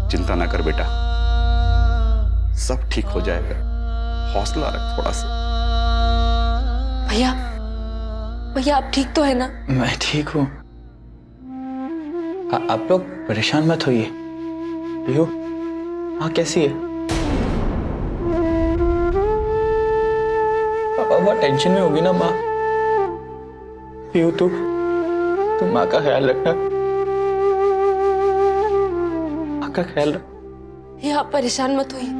चिंता ना कर बेटा, सब ठीक हो जाएगा। हौसला रख थोड़ा सा। भैया, भैया आप ठीक तो है ना? मैं ठीक हूँ। आप लोग परेशान मत होइए। पीहू, माँ कैसी है? पापा बहुत टेंशन में होगी ना माँ। पीहू तू माँ का ख्याल रखना, माँ का ख्याल रख। भैया आप परेशान मत होइए,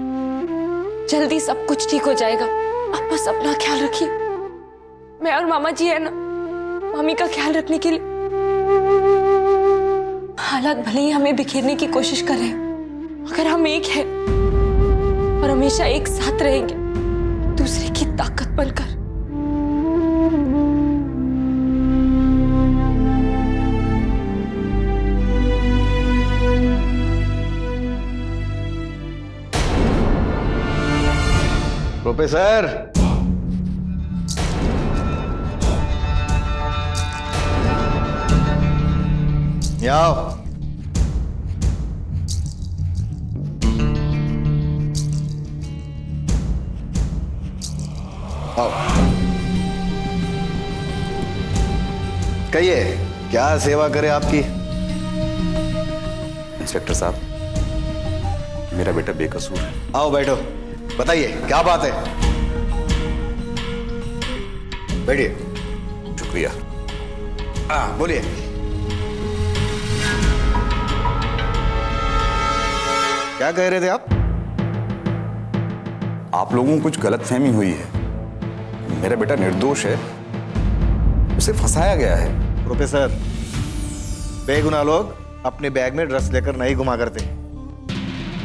जल्दी सब कुछ ठीक हो जाएगा। आप बस अपना ख्याल रखिए। मैं और मामा जी है ना, मामी का ख्याल रखने के लिए। हालात भले ही हमें बिखेरने की कोशिश कर रहे हैं, मगर हम एक हैं और हमेशा एक साथ रहेंगे, दूसरे की ताकत बनकर। प्रोफेसर, यहाँ आओ। आओ, कहिए क्या सेवा करे आपकी? इंस्पेक्टर साहब, मेरा बेटा बेकसूर है। आओ बैठो, बताइए क्या बात है? बैठिए। शुक्रिया। हाँ बोलिए। क्या कह रहे थे आप? आप लोगों को कुछ गलतफहमी हुई है। मेरा बेटा निर्दोष है, उसे फंसाया गया है। प्रोफेसर, बेगुनाह लोग अपने बैग में ड्रग्स लेकर नहीं घुमा करते।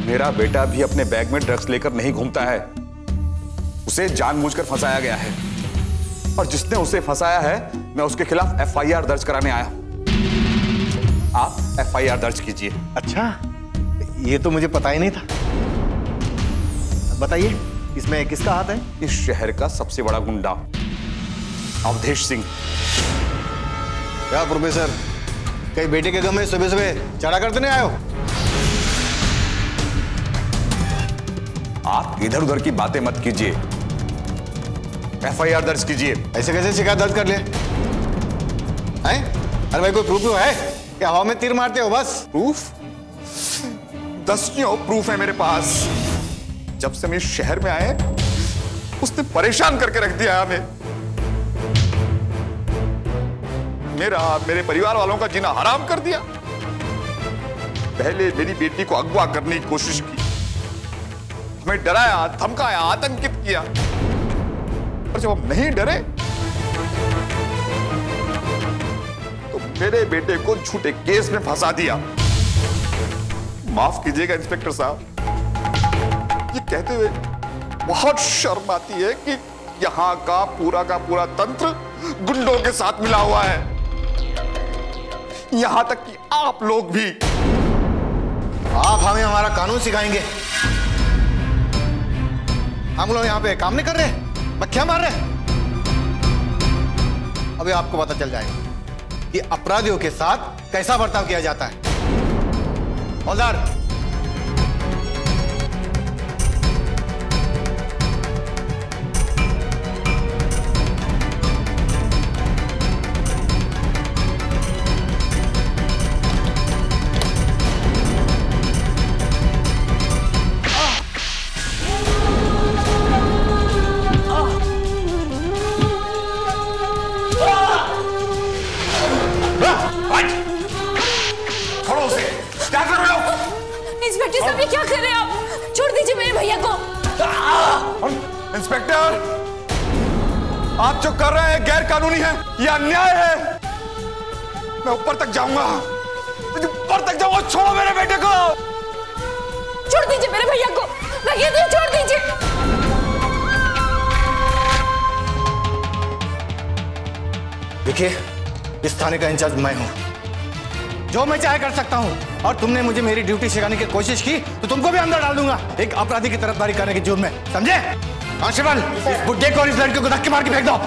मेरा बेटा भी अपने बैग में ड्रग्स लेकर नहीं घूमता है, उसे जानबूझकर फंसाया गया है। और जिसने उसे फंसाया है, मैं उसके खिलाफ एफआईआर दर्ज कराने आया। आप एफआईआर दर्ज कीजिए। अच्छा, ये तो मुझे पता ही नहीं था। बताइए इसमें किसका हाथ है? इस शहर का सबसे बड़ा गुंडा अवधेश सिंह। क्या प्रोफेसर, कहीं बेटे के गम में सुबह सुबह चढ़ा करते नहीं आयो? आप इधर उधर की बातें मत कीजिए, एफआईआर दर्ज कीजिए। ऐसे कैसे शिकायत दर्ज कर ले? अरे भाई कोई प्रूफ है कि हवा में तीर मारते हो बस? प्रूफ? दसियों प्रूफ है मेरे पास। जब से हम इस शहर में आए, उसने परेशान करके रख दिया हमें। मेरे परिवार वालों का जीना हराम कर दिया। पहले मेरी बेटी को अगवा करने की कोशिश की, हमें डराया, धमकाया, आतंकित किया। और जब हम नहीं डरे तो मेरे बेटे को झूठे केस में फंसा दिया। माफ कीजिएगा इंस्पेक्टर साहब, ये कहते हुए बहुत शर्म आती है कि यहां का पूरा तंत्र गुंडों के साथ मिला हुआ है। यहां तक कि आप लोग भी। आप हमें हमारा कानून सिखाएंगे? हम लोग यहाँ पे काम नहीं कर रहे, मक्खियां मार रहे। अभी आपको पता चल जाएगा कि अपराधियों के साथ कैसा बर्ताव किया जाता है। हौलदार, इंस्पेक्टर, आप जो कर रहे हैं गैर कानूनी है, यह अन्याय है। मैं ऊपर तक जाऊंगा, ऊपर तक जाऊंगा। छोड़ो मेरे बेटे को। छोड़ दीजिए मेरे भैया को, मैं कहती हूँ छोड़ दीजिए। देखिए, इस थाने का इंचार्ज मैं हूं, जो मैं चाहे कर सकता हूं। और तुमने मुझे मेरी ड्यूटी सिखाने की कोशिश की तो तुमको भी अंदर डाल दूंगा, एक अपराधी की तरफदारी करने के जुर्म में, समझे? कांस्टेबल, इस बुड्ढे को और इस लड़के को धक्के मार के फेंक दो।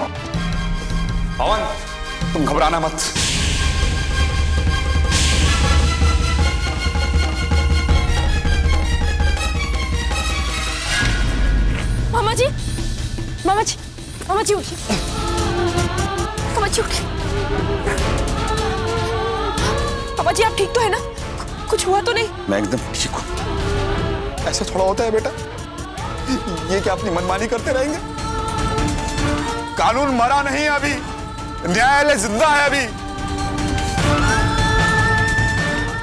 पवन, तुम घबराना मत। मामा जी, मामा जी, मामा जी उठिए, मामा जी उठिए। मामा जी आप ठीक तो है ना? कुछ हुआ तो नहीं? मैं एकदम ठीक हूं। ऐसा थोड़ा होता है बेटा, ये क्या अपनी मनमानी करते रहेंगे? कानून मरा नहीं है अभी, न्यायालय जिंदा है अभी।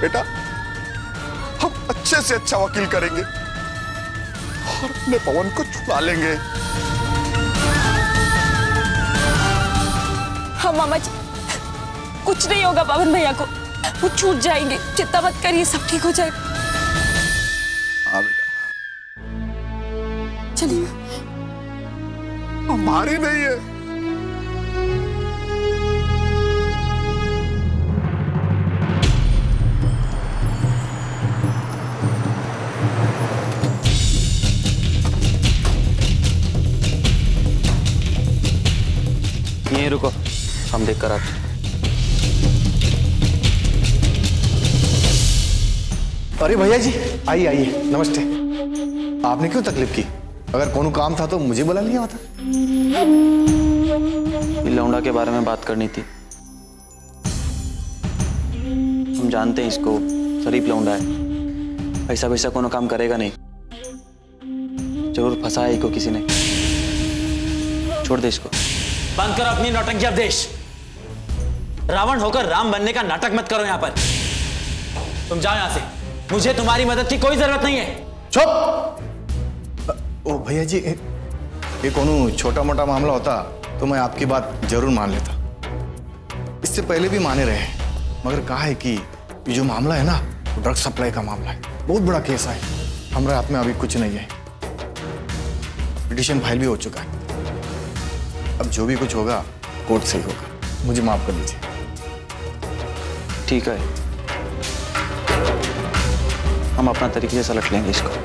बेटा, हम अच्छे से अच्छा वकील करेंगे और अपने पवन को छुड़ा लेंगे। हाँ मामा जी, कुछ नहीं होगा पवन भैया को, वो छूट जाएंगे, चिंता मत करिए, सब ठीक हो जाएगा। हाँ बेटा, चलिए। हमारी नहीं है। यहीं रुको, हम देख कर आते। अरे भैया जी, आइए आइए, नमस्ते। आपने क्यों तकलीफ की? अगर कोनो काम था तो मुझे बुला लिया होता। लौंडा के बारे में बात करनी थी। हम जानते हैं इसको, शरीफ लौंडा है, ऐसा वैसा कोनो काम करेगा नहीं। जरूर फंसा है इसको किसी ने। छोड़ दे इसको। बंद करो अपनी नौटंकी अवधेश। रावण होकर राम बनने का नाटक मत करो यहां पर। तुम जाओ यहां से, मुझे तुम्हारी मदद की कोई जरूरत नहीं है। चुप! ओ भैया जी, ये कोनो छोटा मोटा मामला होता तो मैं आपकी बात जरूर मान लेता। इससे पहले भी माने रहे, मगर कहा है कि ये जो मामला है ना, ड्रग सप्लाई का मामला है, बहुत बड़ा केस है। हमारे हाथ में अभी कुछ नहीं है, पिटीशन फाइल भी हो चुका है। अब जो भी कुछ होगा कोर्ट से ही होगा। मुझे माफ कर दीजिए। ठीक है, हम अपना तरीके से सलट लेंगे इसको।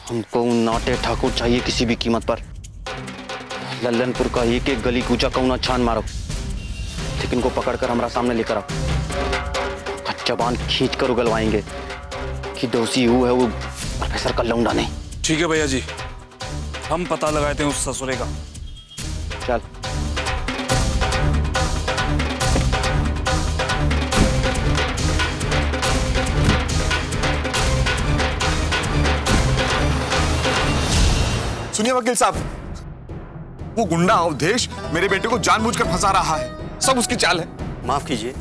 हमको नाटे ठाकुर चाहिए किसी भी कीमत पर। लल्लनपुर का एक एक गली कूचा कौना छान मारो, लेकिन को पकड़कर हमारा सामने लेकर आओ। जबान खींच कर उगलवाएंगे कि दोषी वो है वो प्रोफेसर का लौंडा नहीं। ठीक है भैया जी, हम पता लगाते हैं उस ससुरे का। चल। सुनिए वकील साहब, वो गुंडा अवधेश मेरे बेटे को जानबूझकर फंसा रहा है, सब उसकी चाल है। माफ कीजिए,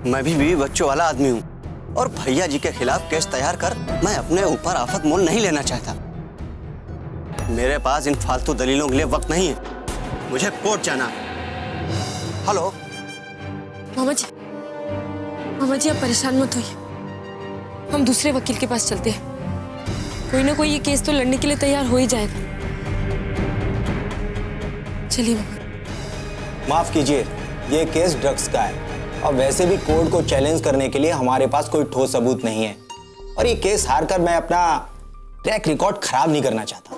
मैं भी बीवी बच्चों वाला आदमी हूँ और भैया जी के खिलाफ केस तैयार कर मैं अपने ऊपर आफत मोल नहीं लेना चाहता। मेरे पास इन फालतू दलीलों के लिए वक्त नहीं है, मुझे कोर्ट जाना है। हेलो मामा जी आप परेशान मत होइए, हम दूसरे वकील के पास चलते हैं। कोई ना कोई ये केस तो लड़ने के लिए तैयार हो ही जाएगा। चलिए मामा। माफ कीजिए, ये केस ड्रग्स का है और वैसे भी कोर्ट को चैलेंज करने के लिए हमारे पास कोई ठोस सबूत नहीं है, और ये केस हार कर मैं अपना ट्रैक रिकॉर्ड खराब नहीं करना चाहता।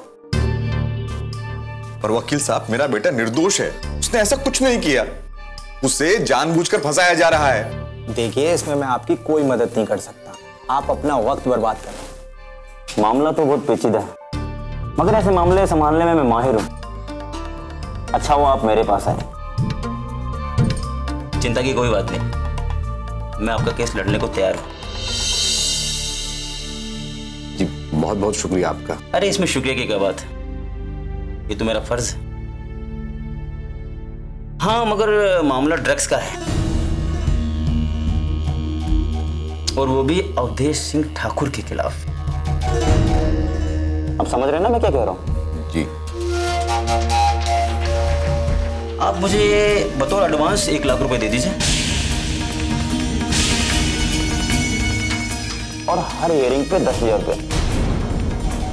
पर वकील साहब, मेरा बेटा निर्दोष है, उसने ऐसा कुछ नहीं किया, उसे जानबूझकर फंसाया जा रहा है। देखिए, इसमें मैं आपकी कोई मदद नहीं कर सकता, आप अपना वक्त बर्बाद कर रहे हैं। मामला तो बहुत पेचीदा है, मगर ऐसे मामले संभालने में मैं माहिर हूं। अच्छा वो आप मेरे पास आए। चिंता की कोई बात नहीं, मैं आपका केस लड़ने को तैयार हूं। जी बहुत बहुत शुक्रिया आपका। अरे इसमें शुक्रिया की क्या बात है, ये तो मेरा फर्ज है। हाँ, मगर मामला ड्रग्स का है, और वो भी अवधेश सिंह ठाकुर के खिलाफ। आप समझ रहे हैं ना मैं क्या कह रहा हूँ? जी। आप मुझे बतौर एडवांस 1 लाख रुपए दे दीजिए, और हर हियरिंग पे 10,000 रुपए।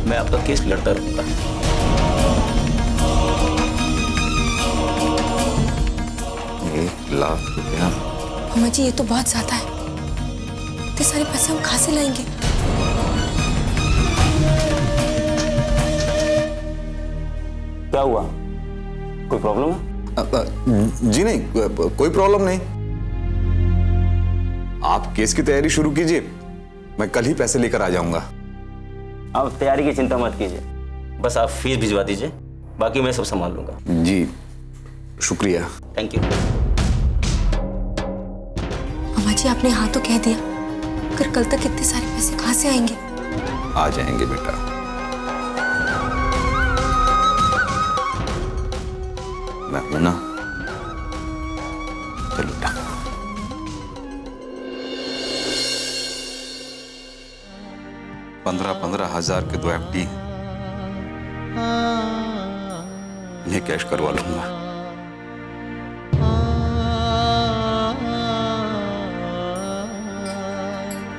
मैं आपका केस लड़ता रहूंगा। 1 लाख रुपया? मामा जी, ये तो बहुत ज्यादा है। इतने सारे पैसे हम कहाँ से लाएंगे? क्या हुआ, कोई प्रॉब्लम है? जी नहीं, कोई प्रॉब्लम नहीं। आप केस की तैयारी शुरू कीजिए, मैं कल ही पैसे लेकर आ जाऊंगा। आप तैयारी की चिंता मत कीजिए, बस आप फीस भिजवा दीजिए, बाकी मैं सब संभाल लूंगा। जी शुक्रिया। Thank you. मामा जी, आपने हाँ तो कह दिया, अगर कल तक इतने सारे पैसे कहाँ से आएंगे? आ जाएंगे बेटा। मैं हूं ना, चलो बेटा। पंद्रह हजार के 2 FD इन्हें कैश करवा लूंगा।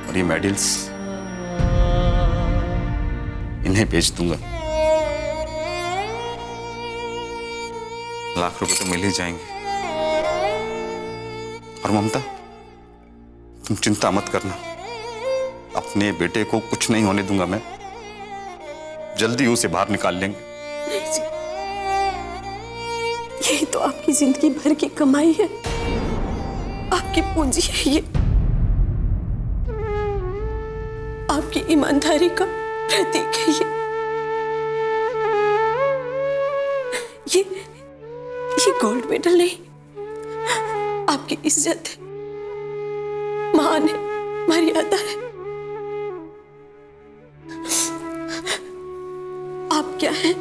और ये मेडल्स इन्हें बेच दूंगा। लाख रुपए तो मिल ही जाएंगे। और ममता, तुम चिंता मत करना, अपने बेटे को कुछ नहीं होने दूंगा मैं। जल्दी उसे बाहर निकाल लेंगे। नहीं जी, यही तो आपकी जिंदगी भर की कमाई है, आपकी पूंजी है ये, आपकी ईमानदारी का प्रतीक है ये गोल्ड मेडल नहीं, आपकी इज्जत है, मान है, मर्यादा है। आप क्या हैं,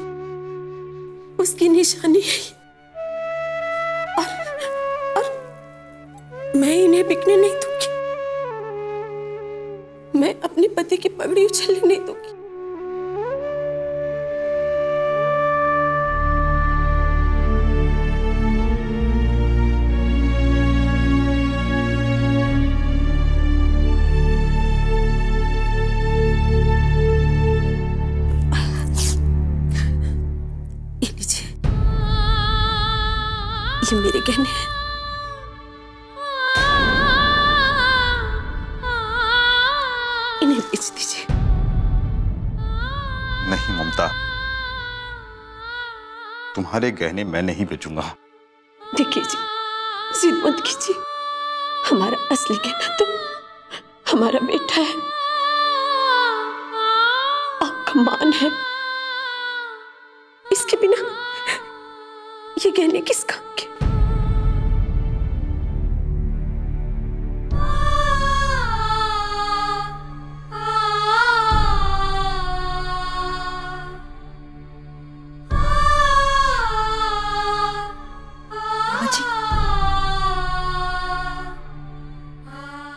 उसकी निशानी है ये। और मैं इन्हें बिकने नहीं दूंगी, मैं अपने पति की पगड़ी उछलने नहीं दूंगी। ये मेरे गहने हैं, इन्हें बेच दीजिए। नहीं ममता, तुम्हारे गहने मैं नहीं बेचूंगा। देखिए जी, जिद मत कीजिए, हमारा असली गहना तो हमारा बेटा है, आपका मान है। इसके बिना ये गहने किस काम के?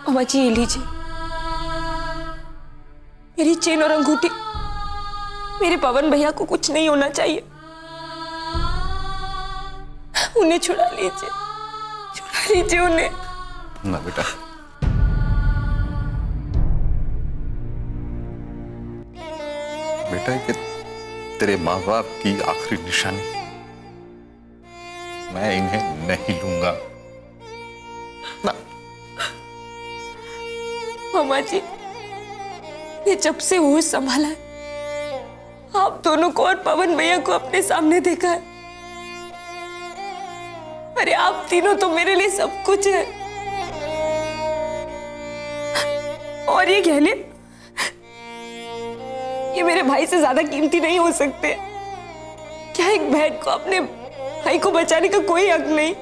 मामा जी, ये लीजिए मेरी चेन और अंगूठी। मेरे पवन भैया को कुछ नहीं होना चाहिए, उन्हें छुड़ा लीजिए उन्हें। ना बेटा, बेटा ये तेरे माँ बाप की आखिरी निशानी, मैं इन्हें नहीं लूंगा ना। मामा जी, ये जब से होश संभाला है, आप दोनों को और पवन भैया को अपने सामने देखा है। अरे आप तीनों तो मेरे लिए सब कुछ है। और ये गहने, ये मेरे भाई से ज्यादा कीमती नहीं हो सकते। क्या एक बहन को अपने भाई को बचाने का कोई हक नहीं?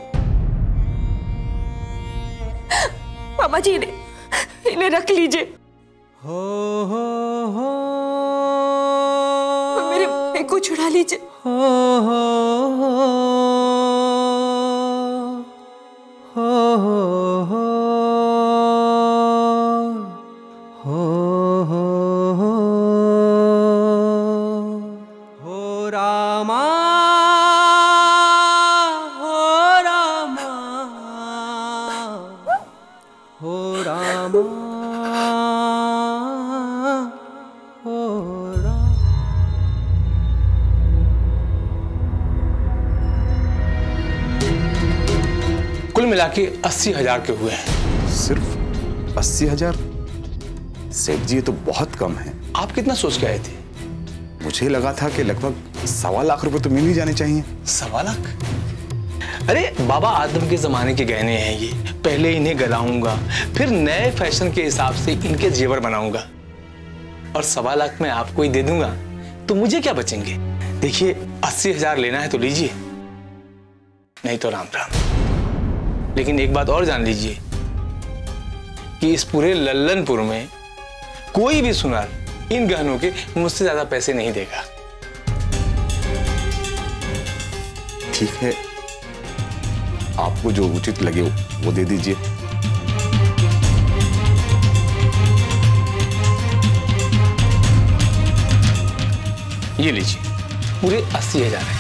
मामा जी, इन्हें रख लीजिए। मेरे भाई को छुड़ा लीजिए। रामा कुल मिला के 80,000 के हुए हैं। सिर्फ 80,000? सेठ जी ये तो बहुत कम है। आप कितना सोच के आए थे? मुझे लगा था कि लगभग 1.25 लाख रुपए तो मिल ही जाने चाहिए। 1.25 लाख? अरे बाबा आदम के जमाने के गहने हैं ये, पहले इन्हें गलाऊंगा, फिर नए फैशन के हिसाब से इनके जेवर बनाऊंगा और 1.25 लाख में आपको ही दे दूंगा तो मुझे क्या बचेंगे? देखिए 80,000 लेना है तो लीजिए, नहीं तो राम राम। लेकिन एक बात और जान लीजिए कि इस पूरे लल्लनपुर में कोई भी सुनार इन गहनों के मुझसे ज्यादा पैसे नहीं देगा। ठीक है, आपको जो उचित लगे वो दे दीजिए। ये लीजिए, पूरे 80,000 है।